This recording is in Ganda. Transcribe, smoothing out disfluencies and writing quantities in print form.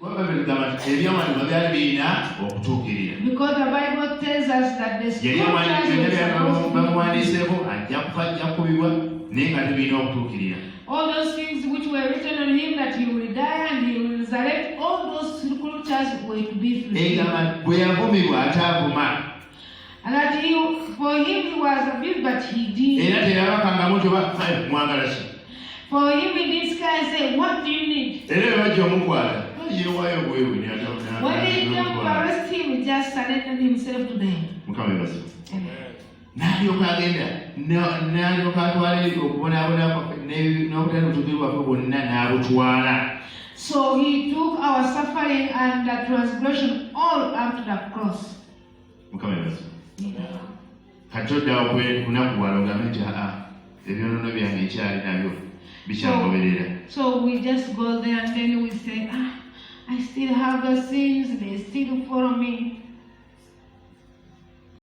Ebyawandiikibwa byali birina okutuukirira. Because the Bible tells us that the scriptures bamuwandiiseeko ajja kukubibwa naye nga tebirina okutuukirira. all those things which were written on him, that he will die and he will resurrect, all those scriptures were to be fulfilled. Bwe yavumibwa ataavuma. And that for him he was abused, but he did. Era teyabakangamu toba mwagala ki. For him he did sky and say, what do you need? Era bajja omukwata yeewaayo bwewe When they came to arrest him, he just surrendered himself to them. Mukama yeebase. N'alyoka agenda n'alyoka atwala okubonaabona n'obutali butuukirivu bwaffe bwonna n'abutwala. So he took our suffering and the transgression all up to the cross. Mukama yeebase. Kati oddawo kunakuwala ogambe nti ebyonono byange ekyali nabyo bikyangoberera. So we just go there and then we say, I still have the sins, they still follow me.